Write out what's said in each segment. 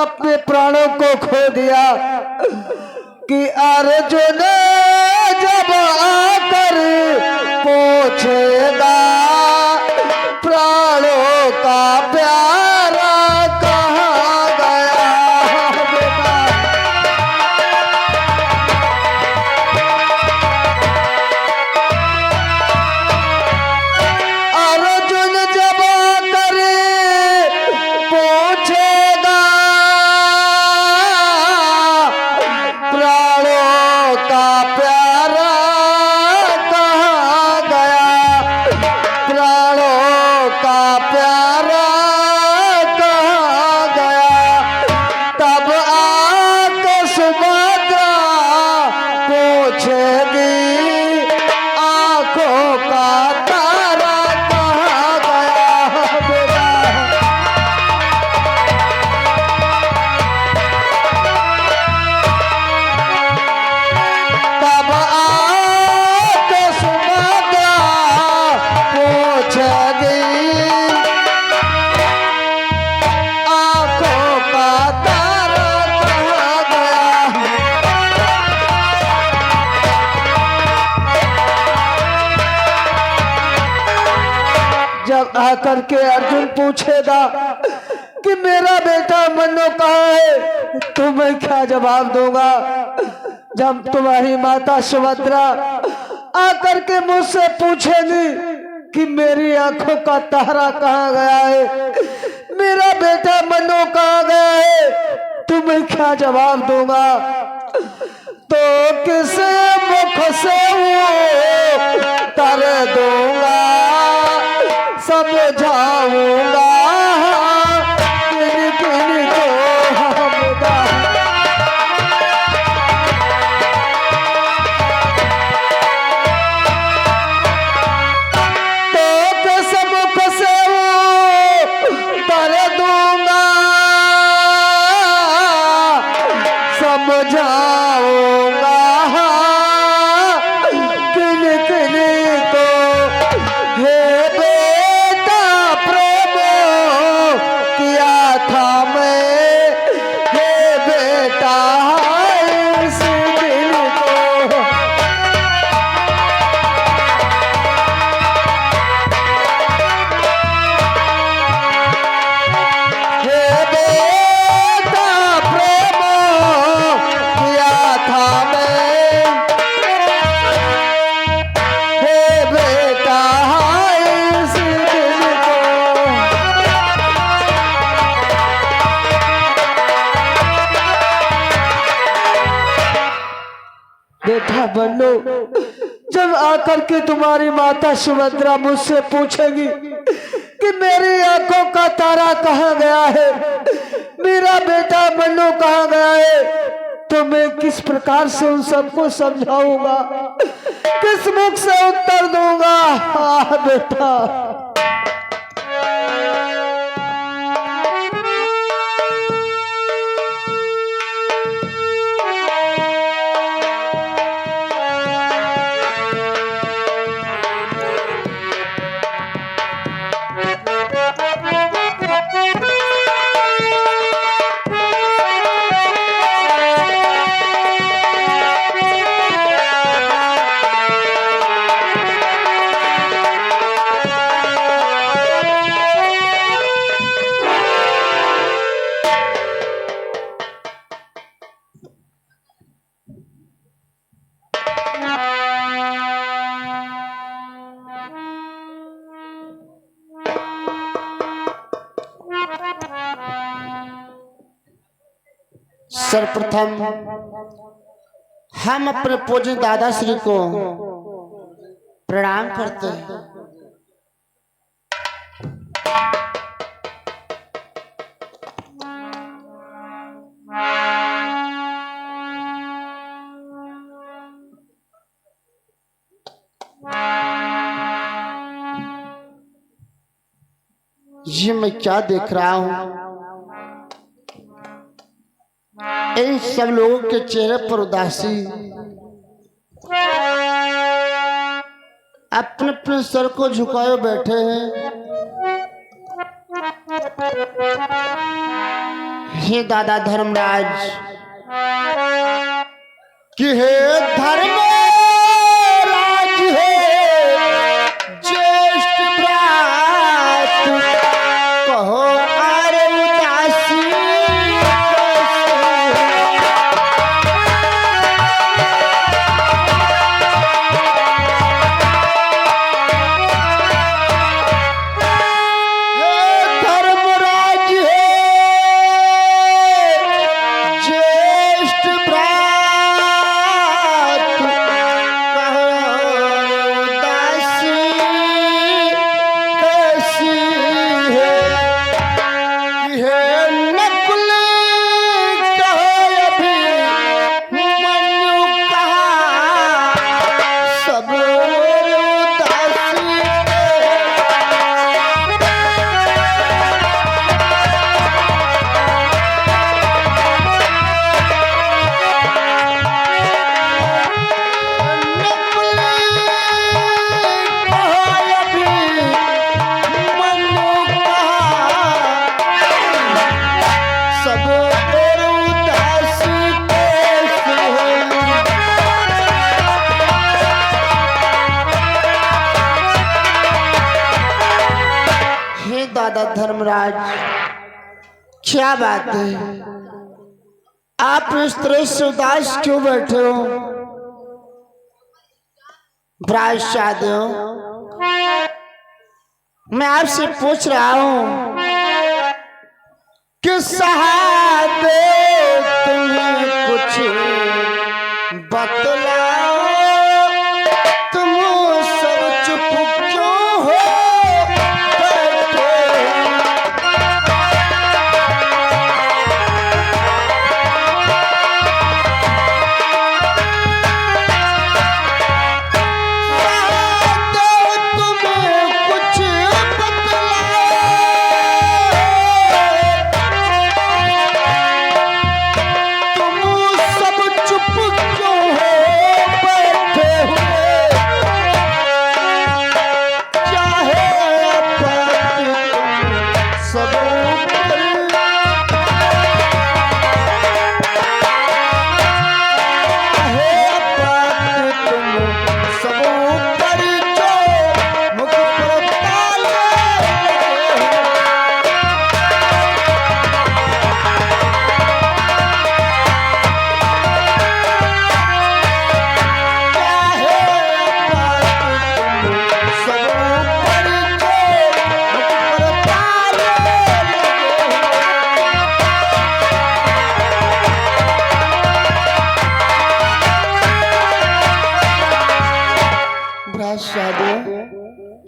अपने प्राणों को खो दिया कि अर्जुन जब आकर पूछेगा प्राणों का प्यारा कहाँ गया बेटा। अर्जुन जब आकर पूछेगा प्राणों का प्यारा कहाँ गया, प्राणों का प्यारा कहाँ गया, तब आकर सुभद्रा पूछेगी आंखों का तारा कहाँ गया बेटा। तब आके सुभद्रा पूछेगी आंखों का तारा कहाँ गया। जब आकर के अर्जुन पूछेगा कि मेरा बेटा मन्नो कहाँ है, तो मैं क्या जवाब दूंगा। जब तुम्हारी माता सुभद्रा आकर के मुझसे पूछेगी कि मेरी आंखों का तारा कहाँ गया है, मेरा बेटा मन्नो कहाँ गया है, तो मैं क्या जवाब दूंगा। तो किस मुख से तर दूंगा, समझाऊंगा किन किन को हमदा। तो किस मुख से तर दूंगा, समझाऊंगा किन किन को। हे बेटा प्रेम किया था मैं, हे बेटा इस दिल को। हे बेटा प्रेम किया था मैं, हे बेटा इस दिल को। बेटा बन्नो, जब आकर के तुम्हारी माता सुभद्रा मुझसे पूछेगी कि मेरी आंखों का तारा कहाँ गया है, मेरा बेटा मन्नो कहाँ गया है, तो मैं किस प्रकार से उन सबको समझाऊंगा, किस मुख से उत्तर दूंगा। हाँ बेटा। सर्वप्रथम हम अपने पूज्य दादाश्री को प्रणाम करते हैं। ये मैं क्या देख रहा हूं, इन सब लोगों के चेहरे पर उदासी, अपने अपने सर को झुकाए बैठे हैं। हे दादा धर्मराज कि हे धर्मराज हे ज्येष्ठ भ्रात कहो आर उदासी दादा धर्मराज क्या बात है आप इस तरह से उदास क्यों बैठे हो भ्राष्टाचार्यों मैं आपसे पूछ रहा हूं कि सहादे तुम्हें कुछ बतलाओ तुम सब चुप क्यों हो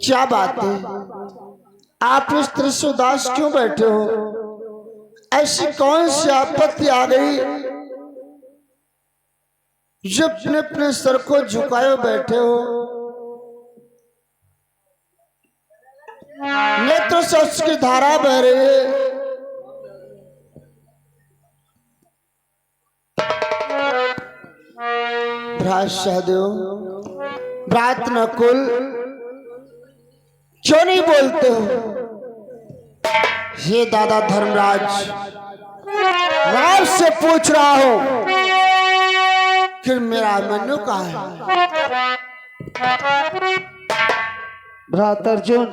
क्या बात है आप इस तरह से उदास क्यों बैठे हो ऐसी कौन सी आपत्ति आ गई जब अपने अपने सर को झुकाए बैठे हो नेत्र से उसकी धारा बह रही है भ्राष्टाचार्यों भ्रात नकुल क्यों नहीं बोलते हो हे दादा धर्मराज मैं आपसे पूछ रहा हूं कि मेरा मनु कहाँ है भ्रात अर्जुन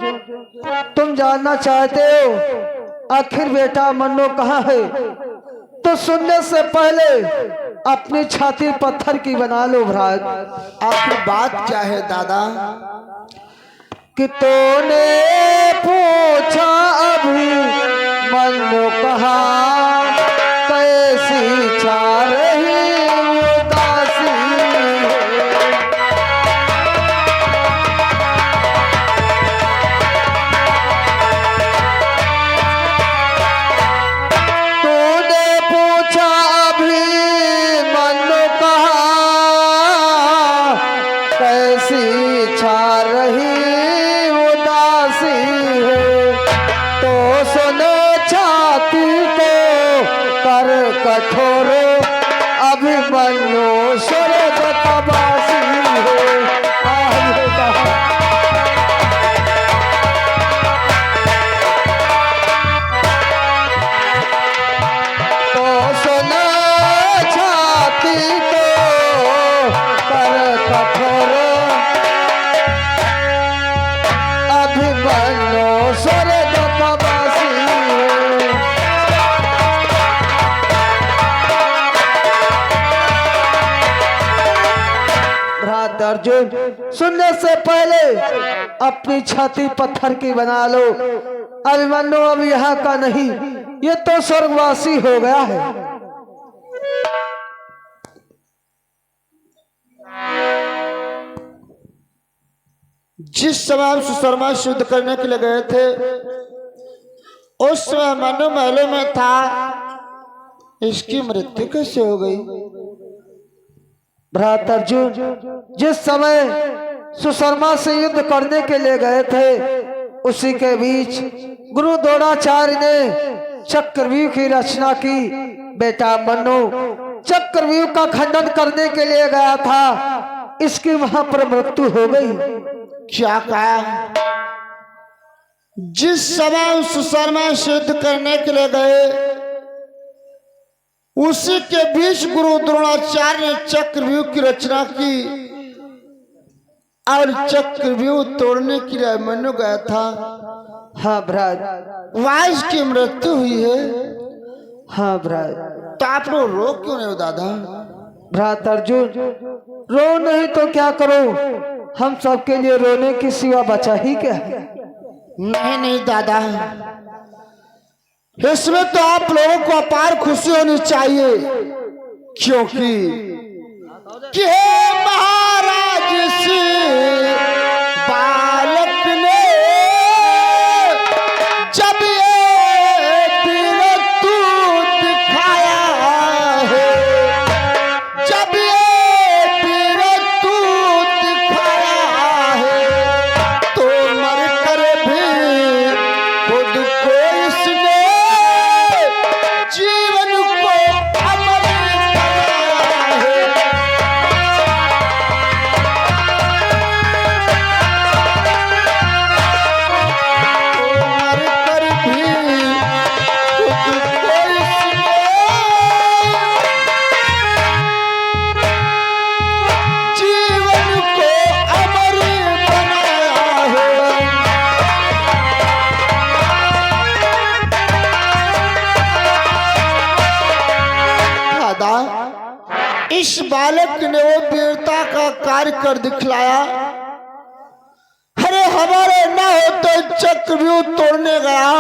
तुम जानना चाहते हो आखिर बेटा मन्नो कहाँ है तो सुनने से पहले अपनी छाती पत्थर की बना लो भ्रात आपकी बात क्या है दादा कि तूने पूछा अभी मन्नो कहाँ कैसी छा रही उदासी तूने पूछा अभी मन्नो कहाँ कैसी छा रही कर कठोर अभिमन्यु स्वर्ग तबासी कठोर अभिमन्यु स्वर्ग का वासी है। भ्रात अर्जुन, सुनने से पहले अपनी छाती पत्थर की बना लो। अभिमन्यु अब यहाँ का नहीं, ये तो स्वर्गवासी हो गया है। जिस समय हम सुशर्मा से युद्ध करने के लिए गए थे, उस समय मनु महलों में था, इसकी मृत्यु कैसे हो गई? भ्रात अर्जुन, जिस समय सुशर्मा से युद्ध करने के लिए गए थे, उसी के बीच गुरु द्रोणाचार्य ने चक्रव्यूह की रचना की। बेटा मनु चक्रव्यूह का खंडन करने के लिए गया था, इसकी वहां पर मृत्यु हो गई। क्या कहा? जिस समय सुशर्मा से युद्ध करने के लिए गए, उसी के बीच गुरु द्रोणाचार्य ने चक्रव्यूह की रचना की और चक्रव्यूह तोड़ने के लिए मनु गया था। हाँ भ्रात, वहां इसकी मृत्यु हुई है। हाँ भ्रात। तो आप लोग रो क्यों नहीं हो दादा? भ्रात अर्जुन, रो नहीं तो क्या करो, हम सबके लिए रोने की सिवा बचा ही क्या है? नहीं नहीं दादा, इसमें तो आप लोगों को अपार खुशी होनी चाहिए, क्योंकि कि हे महाराज से बालक ने जब ये वीरत्व दिखाया है, जब ये वीरत्व दिखाया है, तो मर कर भी खुद को इसने जीवन को अमर बनाया है। इस बालक ने वो वीरता का कार्य कर दिखलाया। अरे हमारे न हो तो चक्रव्यूह तोड़ने गया,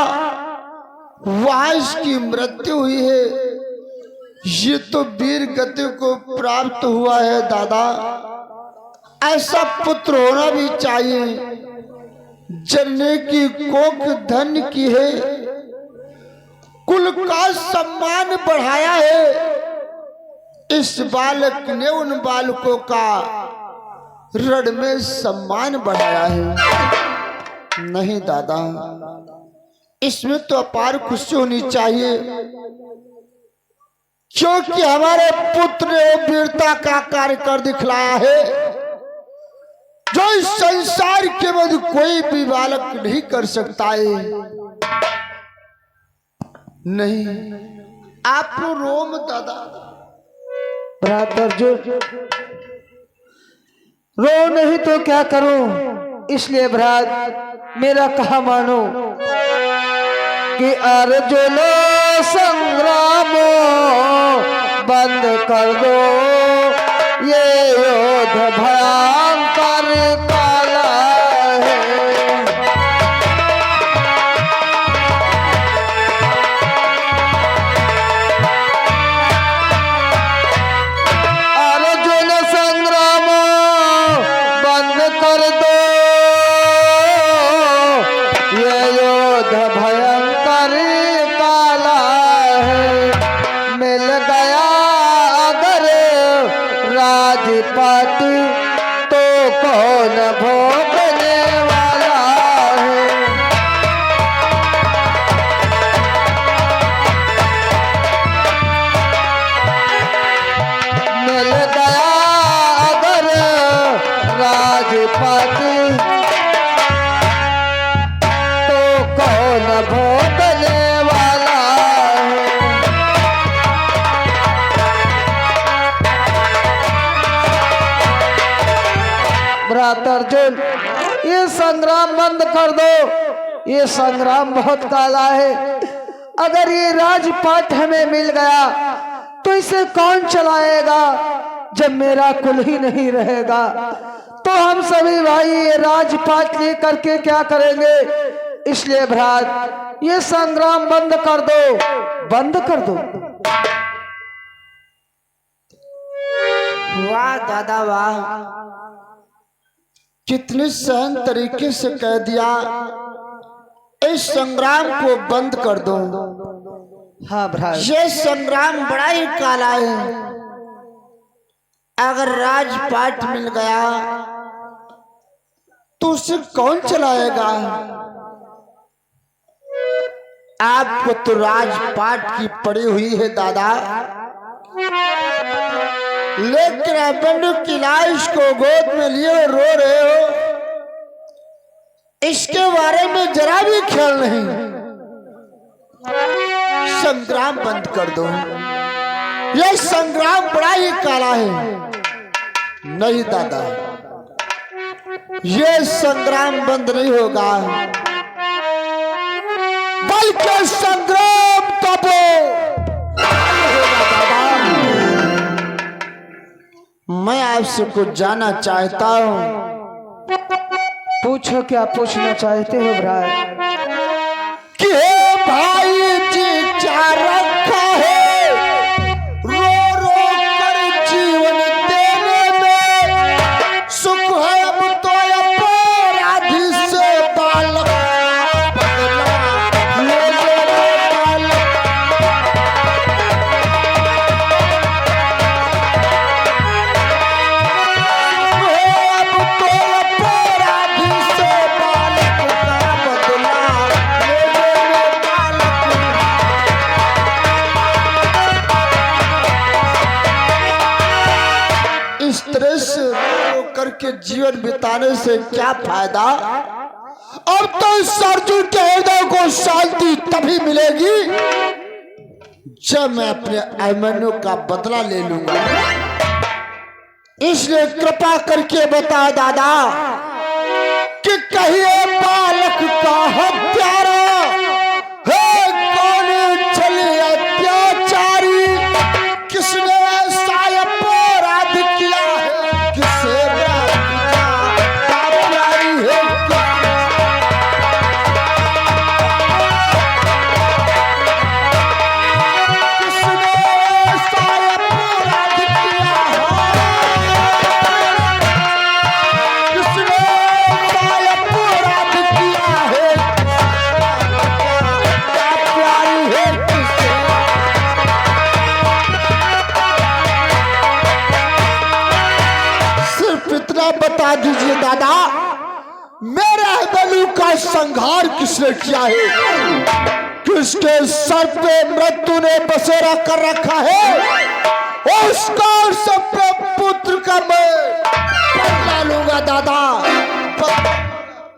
वहां इसकी मृत्यु हुई है। ये तो वीर गति को प्राप्त हुआ है दादा। ऐसा पुत्र होना भी चाहिए। जनने की कोख धन की है, कुल का सम्मान बढ़ाया है। इस बालक ने उन बालकों का रण में सम्मान बढ़ाया है। नहीं दादा, इसमें तो अपार खुशी होनी चाहिए, क्योंकि हमारे पुत्र ने वीरता का कार्य कर दिखलाया है, जो इस संसार के मध्य कोई भी बालक नहीं कर सकता है। नहीं, आप रोम दादा। भ्रात अर्जुन, रो नहीं तो क्या करूं, इसलिए भ्रात मेरा कहा मानो कि अर्जुन संग्रामो बंद कर दो, ये युद्ध भयंकर काला है। अर्जुन संग्राम बंद कर दो, ये युद्ध भयंकर काला है। मिल गया अगर राजपाटी तो कौन भोगने वाला है। मिल गया अगर राजपाटी तो कौन भोगने वाला है। भ्रात अर्जुन, ये संग्राम बंद कर दो। ये संग्राम बहुत काला है। अगर ये राजपाट हमें मिल गया तो इसे कौन चलाएगा जब मेरा कुल ही नहीं रहेगा। तो हम सभी भाई ये राजपाट लेकर के क्या करेंगे। इसलिए भ्रात ये संग्राम बंद कर दो, बंद कर दो। वाह दादा वाह, कितने सहन तरीके से कह दिया इस संग्राम को बंद कर दो। हाँ भ्रात, ये संग्राम बड़ा ही काला है। अगर राजपाट मिल गया तो उसे कौन चलाएगा। आपको तो राजपाट की पड़ी हुई है दादा, लेकिन अभिमन्यु की लाश को गोद में लिए रो रहे हो, इसके बारे में जरा भी ख्याल नहीं। संग्राम बंद कर दो। यह संग्राम बड़ा ही काला है। नहीं दादा, यह संग्राम बंद नहीं होगा, बल्कि संग्राम तब मैं आपसे कुछ जानना चाहता हूं। पूछो, क्या पूछना चाहते हो भ्रात। कि हे भाई जी क्या रखा है रो रो कर जीवन देने में, सुख है अब तो अपराधी से बालक बदला ले ले बालक। करके जीवन बिताने से क्या फायदा। अब तो इस अर्जुन के हृदय को शांति तभी मिलेगी जब मैं अपने अभिमन्यु का बदला ले लूंगा। इसलिए कृपा करके बता दादा कि कहिए बालक का हत्यारा है कौन चले अत्याचारी, किसने ऐसा अपराध किया है, किसे प्यारी है। किसने ऐसा अपराध किया है, किसने ऐसा अपराध किया है, क्या प्यारी है किसे। सिर्फ इतना बता दीजिए दादा, मेरे अभिमन्यु का संहार किसने किया है, किसके सर पे मृत्यु ने बसेरा कर रखा है, उसका और सबके पुत्र का मैं बदला लूंगा दादा।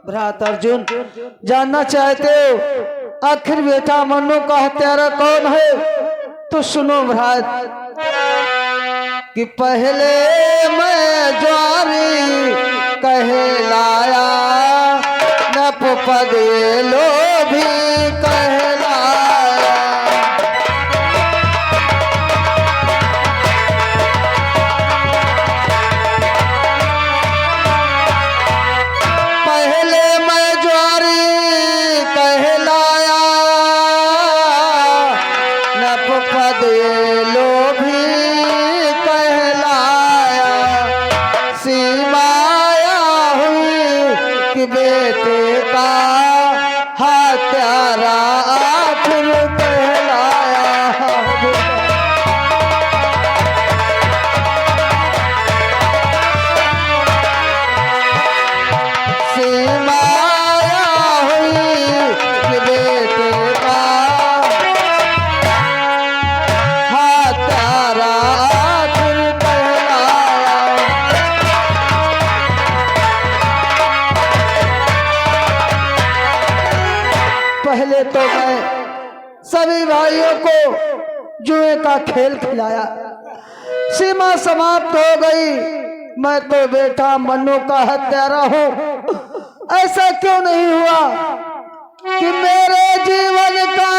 भ्रात अर्जुन, जानना चाहते हो आखिर बेटा मनु का हत्यारा कौन है। तो सुनो भ्रात, कि पहले मैं ज्वारी कहलाया, नपुपद ये लोभी कहलाया। पहले मैं ज्वारी कहलाया, नपुपद ये लोभी कहलाया। सीमाया हुई कि बेटे का हत्यारा आखिर कहलाया। सीमाया हुई कि बेटे का हत्यारा आखिर कहलाया। पहले तो मैं सभी भाइयों को जुए का खेल खिलाया, सीमा समाप्त हो गई। मैं तो बेटा मन्नू का हत्यारा हूँ। ऐसा क्यों नहीं हुआ कि मेरे जीवन का